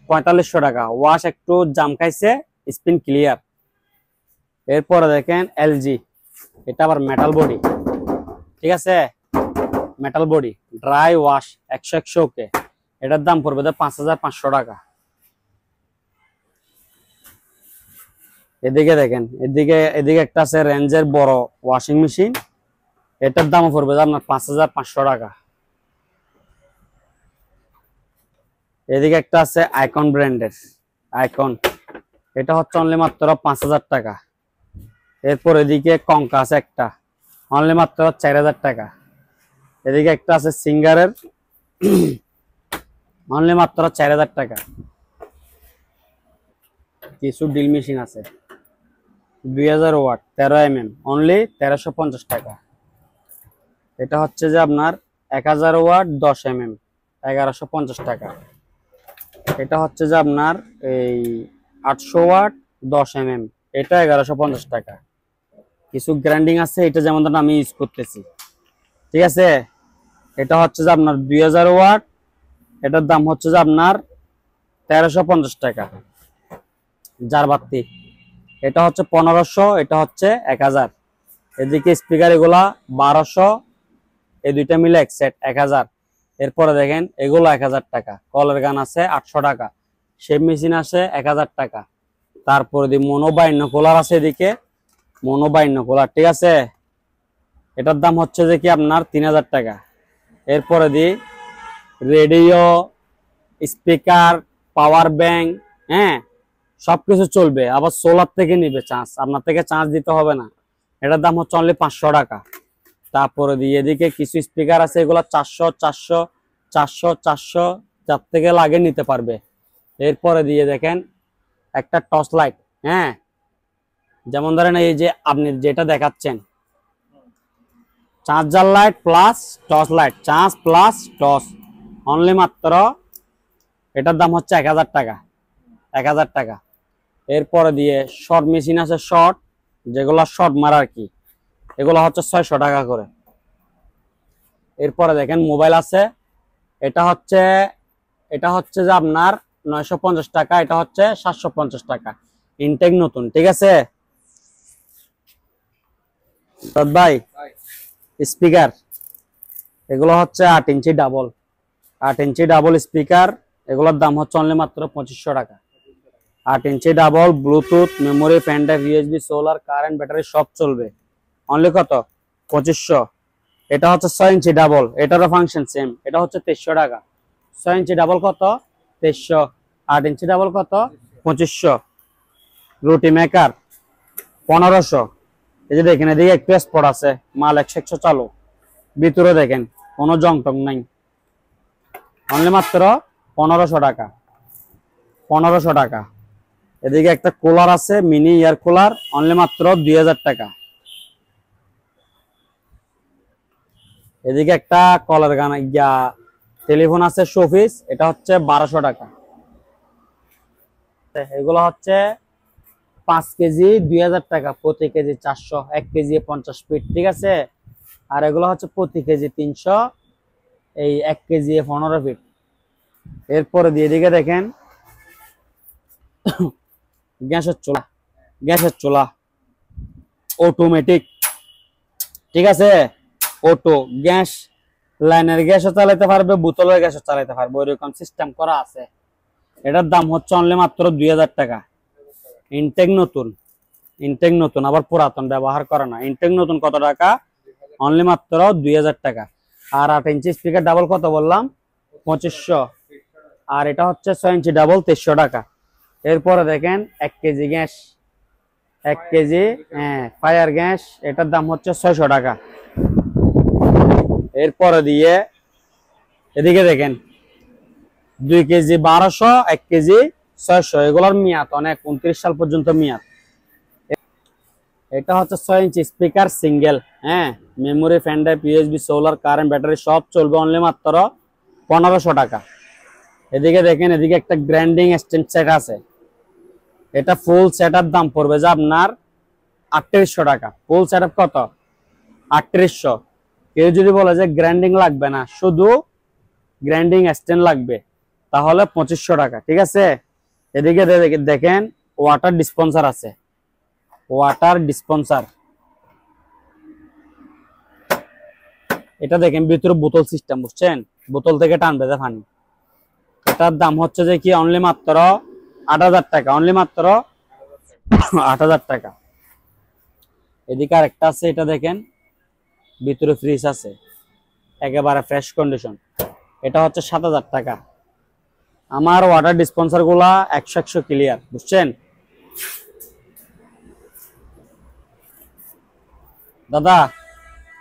4500 টাকা। ওয়াশ একটু জাম খাইছে, স্পিন ক্লিয়ার। এরপরে দেখেন এলজি, এটা আবার মেটাল বডি, ঠিক আছে। মেটাল বডি, ড্রাই ওয়াশ 100 ওকে। এটার দাম পড়বে 5,500 টাকা। এদিকে দেখেন, এদিকে একটা আছে রেঞ্জের বড় ওয়াশিং মেশিন, এটার দাম পড়বে আপনার 5,500 টাকা। এদিকে একটা আছে আইকন ব্র্যান্ডের, আইকন, এটা হচ্ছে অনলি মাত্র 5,000 টাকা। এরপর এদিকে কঙ্কা আছে একটা, অনলি মাত্র 4,000 টাকা। এদিকে একটা আছে সিঙ্গারের, অনলি মাত্র 4,000 টাকা। কিছু ডিল মেশিন আছে 2000 ওয়াট 13 mm, অনলি 1350 টাকা। এটা হচ্ছে যে আপনার 1000 ওয়াট 10 mm, 1150 টাকা। এটা হচ্ছে যে আপনার এই 800 ওয়াট 10 mm, এটা 1150 টাকা। কিছু গ্রাইন্ডিং আছে, এটা যেমন ধরেন আমি ইউজ করতেছি, ঠিক আছে। এটা হচ্ছে যে আপনার 2000 ওয়াট, এটার দাম হচ্ছে যে আপনার 1350 টাকা। জারবাতি, এটা হচ্ছে 1500, এটা হচ্ছে 1000। এদিকে স্পিকার এগুলা 1200, এই দুইটা মিলে এক সেট 1000। এরপরে দেখেন এগুলো 1000 টাকা। কলের গান আছে 800 টাকা। শেপ মেশিন আছে 1000 টাকা। তারপরে দি মনোবাইন্য কুলার আছে, এদিকে মনোবাইন্য কুলার, ঠিক আছে। এটার দাম হচ্ছে যে কি আপনার 3000 টাকা। এরপরে দি রেডিও, স্পিকার, পাওয়ার ব্যাংক, হ্যাঁ, সবকিছু চলবে। আবার সোলার থেকে নিবে চার্জ, আপনার থেকে চার্জ দিতে হবে না। এটার দাম হচ্ছে অনলি 500 টাকা। তারপরে দিয়ে এদিকে কিছু স্পিকার আছে, এগুলো 400 400 400 400, যার থেকে লাগে নিতে পারবে। এরপরে দিয়ে দেখেন একটা টর্চ লাইট, হ্যাঁ, যেমন ধরেন এই যে আপনি যেটা দেখাচ্ছেন, charger light plus torch light, charge plus torch, only মাত্র এটার দাম হচ্ছে 1000 টাকা, 1000 টাকা। এরপরে দিয়ে শর্ট মেশিন আছে, শর্ট, যেগুলো শর্ট মারা আর কি, এগুলো হচ্ছে 600 টাকা করে। এরপরে দেখেন মোবাইল আছে, এটা হচ্ছে যে আপনার 950 টাকা, এটা হচ্ছে 750 টাকা, ইনটেক নতুন। ঠিক আছে ভাই। ভাই স্পিকার এগুলো হচ্ছে 8 inch double, 8 inch double speaker, এগুলোর দাম হচ্ছে অনলি মাত্র 2500 টাকা। 8 inch double, Bluetooth, memory, pen drive, USB, solar, current, battery সব চলবে, অনলি কত? 2500। এটা হচ্ছে 6 ইঞ্চি ডাবল, এটারও ফাংশন সেম, এটা হচ্ছে 2300 টাকা। 6 ইঞ্চি ডাবল কত? 2300। 8 ইঞ্চি ডাবল কত? 2500। রুটি মেকার 1500। এই যে দেখেন এদিকে একটু স্পট আছে, মাল 100 চালু, ভিতরে দেখেন কোনো জং টং নাই, অনলি মাত্র 1500 টাকা। 1500 টাকা। এদিকে একটা কুলার আছে, মিনি এয়ার কুলার, অনলি মাত্র 2000 টাকা। এদিকে একটা কলার গান টেলিফোন আছে শোপিস, এটা হচ্ছে 1200 টাকা। এগুলো হচ্ছে 5 কেজি 2000 টাকা, প্রতি কেজি 400, 1 কেজি 50 ফিট। ঠিক আছে, আর এগুলো হচ্ছে প্রতি কেজি 300, এই 1 কেজি 15 ফিট। এরপরে দিয়ে দিকে দেখেন গ্যাসের চুলা অটোমেটিক। ঠিক আছে, অটো গ্যাস, লাইনের গ্যাসও চালাতে পারবে, বোতলের গ্যাসও চালাতে পারবে, ওইরকম সিস্টেম করা আছে। এটার দাম হচ্ছে অনলি মাত্র 2000 টাকা। ইনটেক নতুন, আবার পুরাতন ব্যবহার করে না। ইনটেক নতুন কত টাকা? অনলি মাত্র 2000 টাকা। আর 8 ইঞ্চি স্পিকার ডাবল কত বললাম? 2500। আর এটা হচ্ছে 6 ইঞ্চি ডাবল, 2300 টাকা। এরপরে দেখেন 1 KG gas, 1 KG fire gas, এটার দাম হচ্ছে 600 টাকা। এরপরে দিয়ে এদিকে দেখেন 2 কেজি 1200, 1 কেজি 600, এগুলোর মেয়াদ অনেক, 29 সাল পর্যন্ত মেয়াদ। এটা হচ্ছে 6 inch speaker single, memory, pen drive, USB, solar, current, battery সব চলবে, অনলি মাত্র 1500 টাকা। এদিকে দেখেন এদিকে একটা গ্রাইন্ডিং স্ট্যান্ড সেট আছে, এটা ফুল সেটআপ দাম পড়বে যে আপনার 3800 টাকা। ফুল সেটআপ কত? 3800। কেউ যদি বলে যে গ্রাইন্ডিং লাগবে না, শুধু গ্রাইন্ডিং স্ট্যান্ড লাগবে, তাহলে 2500 টাকা। ঠিক আছে, এদিকে দেখেন ওয়াটার ডিসপেন্সার আছে, ওয়াটার ডিসপেন্সার, এটা দেখেন ভিতরে বোতল সিস্টেম, বুঝছেন? বোতল থেকে টানবে যে পানি। এটার দাম হচ্ছে যে কি অনলি মাত্র 8000 টাকা, অনলি মাত্র 8000 টাকা। এদিকে আরেকটা আছে, এটা দেখেন ভিতরে ফ্রিজ আছে, একেবারে ফ্রেশ কন্ডিশন, এটা হচ্ছে 7000 টাকা। আমার ওয়াটার ডিসপেন্সার গুলা 100 ক্লিয়ার, বুঝছেন দাদা?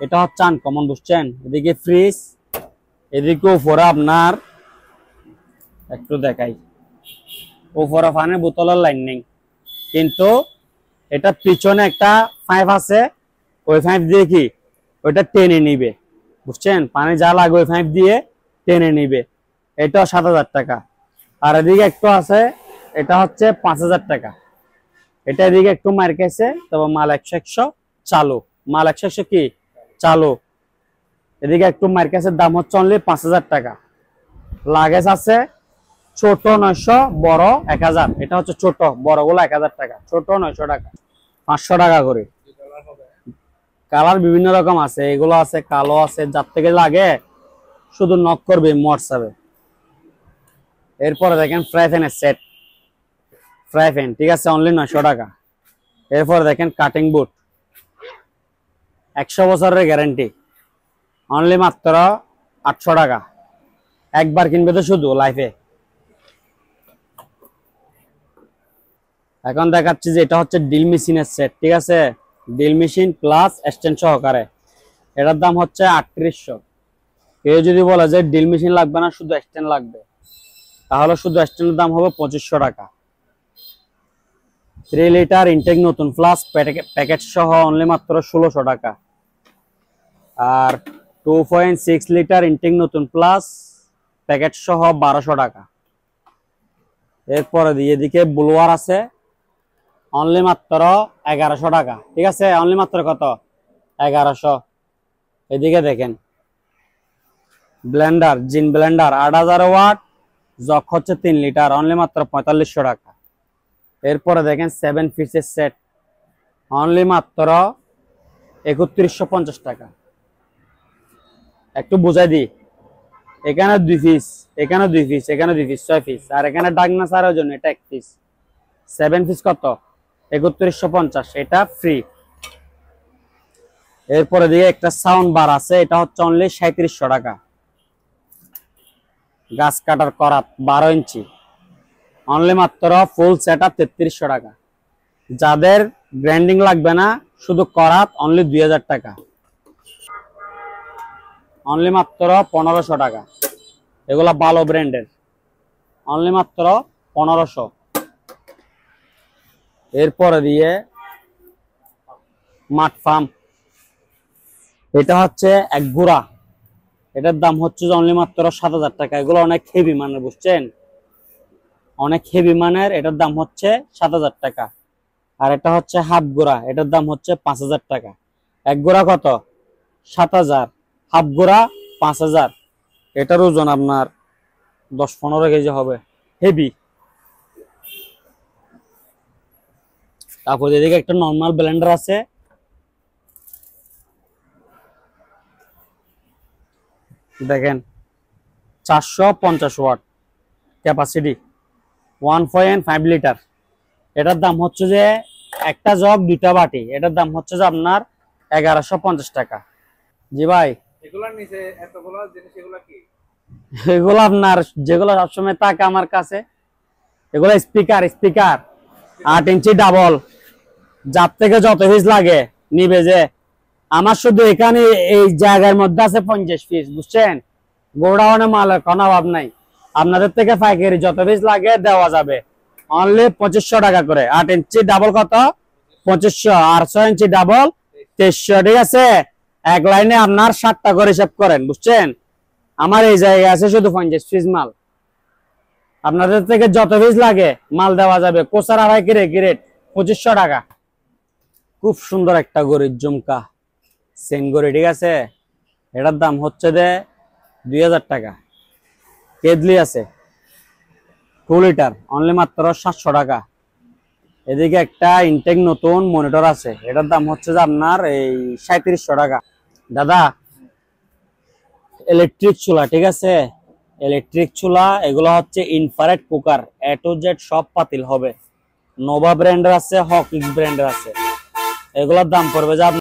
এটা হচ্ছে আনকমন, বুঝছেন? এদিকে ফ্রিজ, এদিকে উপরে আপনার একটু দেখাই, উপরে পানির বোতলের লাইন নেই, কিন্তু এটা পিছনে একটা পাইপ আছে, ওই পাইপ দিয়ে কি ওইটা টেনে নিবে, বুঝছেন? পানি যা লাগে ওই পাইপ দিয়ে টেনে নিবে, এটাও 7000 টাকা। আর এদিকে একটু আছে, এটা হচ্ছে 5000 টাকা। এটা এদিকে একটু মার খেয়েছে, তবে মাল 100 চালু, মাল 100 কি চালু। এদিকে একটু মার খেয়েছে, দাম হচ্ছে অনলি 5000 টাকা। লাগেজ আছে ছোট 900, বড় 1000। এটা হচ্ছে ছোট, বড় গুলো 1000 টাকা, ছোট 900 টাকা, 500 টাকা করে। কালার বিভিন্ন রকম আছে, এগুলো আছে কালো আছে, যার থেকে লাগে শুধু নক করবে হোয়াটসঅ্যাপে। এরপরে দেখেন ফ্রাই প্যানের সেট, ফ্রাই প্যান, ঠিক আছে, অনলি 900 টাকা। এরপরে দেখেন কাটিং বোর্ড, 100 বছরের গ্যারান্টি, অনলি মাত্র 800 টাকা। একবার কিনবে তো শুধু লাইফে। এখন দেখাচ্ছি যে এটা হচ্ছে ড্রিল মেশিনের সেট, ঠিক আছে, ড্রিল মেশিন প্লাস স্ট্যান্ড সহকারে, এটার দাম হচ্ছে 3800। কেউ যদি বলে যে ড্রিল মেশিন লাগবে না, শুধু স্ট্যান্ড লাগবে, তাহলে শুধু স্ট্যান্ডের দাম হবে 2500 টাকা। 3 লিটার ইনটেক নতুন প্লাস প্যাকেট সহ অনলি মাত্র 1600 টাকা। আর 2.6 লিটার ইনটেক নতুন প্লাস প্যাকেট সহ 1200 টাকা। এরপরে দিয়ে এদিকে ব্লোয়ার আছে, অনলি মাত্র 1100 টাকা। ঠিক আছে, অনলি মাত্র কত? 1100। এদিকে দেখেন ব্লেন্ডার, জিন ব্লেন্ডার 8000 ওয়াট, জক হচ্ছে 3 লিটার, অনলি মাত্র 4500 টাকা। এরপরে দেখেন 7 পিসের সেট, অনলি মাত্র 3150 টাকা। একটু বুঝাই দিই, এখানে 2 পিস, এখানে 2 পিস, এখানে 2 পিস, 6 পিস, আর এখানে ডাকনা সারার জন্য এটা 1 পিস। 7 পিস কত? 3150, এটা ফ্রি। এরপরে দিকে একটা সাউন্ড বার আছে, এটা হচ্ছে অনলি 3700 টাকা। গাছ কাটার করাত 12 ইঞ্চি, অনলি মাত্র ফুল সেট আপ 3300 টাকা। যাদের গ্রাইন্ডিং লাগবে না, শুধু করাত, অনলি 2000 টাকা, অনলি মাত্র 1500 টাকা। এগুলা ভালো ব্র্যান্ডের, অনলি মাত্র 1500। এরপরে দিয়ে মাঠ ফার্ম, এটা হচ্ছে এক গুড়া, এটার দাম হচ্ছে অনলি মাত্র 7000 টাকা। এগুলো অনেক হেভি মানের, বুঝছেন, অনেক হেভি মানের, এটার দাম হচ্ছে 7000 টাকা। আর এটা হচ্ছে হাফ গুড়া, এটার দাম হচ্ছে 5000 টাকা। এক গুড়া কত? 7000, হাফ গুড়া 5000। এটার ওজন আপনার 10-15 কেজি হবে, হেভি। তারপর এদিকে একটা নর্মাল ব্লেন্ডার আছে, দেখেন 450 ওয়াট ক্যাপাসিটি, 1.5 লিটার। এটার দাম হচ্ছে যে একটা জগ 2টা বাটি, এটার দাম হচ্ছে যে আপনার 1150 টাকা। জি ভাই, এগুলার নিচে এতগুলো জিনিস, এগুলা কি? এগুলো আপনার যেগুলো সবসময় থাকে আমার কাছে, এগুলো স্পিকার, 8 ইঞ্চি ডাবল, যার থেকে যত পিস লাগে নিবে। যে আমার শুধু এখানে এই জায়গার মধ্যে আছে 50 পিস, বুঝছেন, গোডাউনে মালের কোনো অভাব নাই। আপনাদের থেকে পাইকারি যত পিস লাগে দেওয়া যাবে, অনলি 2500 টাকা করে। 8 ইঞ্চি ডাবল কত? 2500, আর 6 ইঞ্চি ডাবল 2300, ঠিক আছে। এক লাইনে আপনার 7টা করে হিসাব করেন, বুঝছেন। আমার এই জায়গায় আছে শুধু 50 পিস মাল, আপনাদের থেকে যত পিস লাগে মাল দেওয়া যাবে। কোসারা পাইকারি রেট 2500 টাকা। খুব সুন্দর একটা গড়ির ঝুমকা, সেন গড়ি, ঠিক আছে। এটার দাম হচ্ছে যে 2000 টাকা। কেদলি আছে 2 লিটার, অনলি মাত্র 700 টাকা। এদিকে একটা ইনটেক নতুন মনিটর আছে, এটার দাম হচ্ছে যে আপনার এই 3700 টাকা। দাদা, ইলেকট্রিক চুলা, ঠিক আছে, ইলেকট্রিক চুলা, এগুলো হচ্ছে infrared cooker, A to Z সব পাতিল হবে। নোভা ব্র্যান্ডের আছে, হকিংস ব্র্যান্ডের আছে। এগুলোর দাম পড়বে যে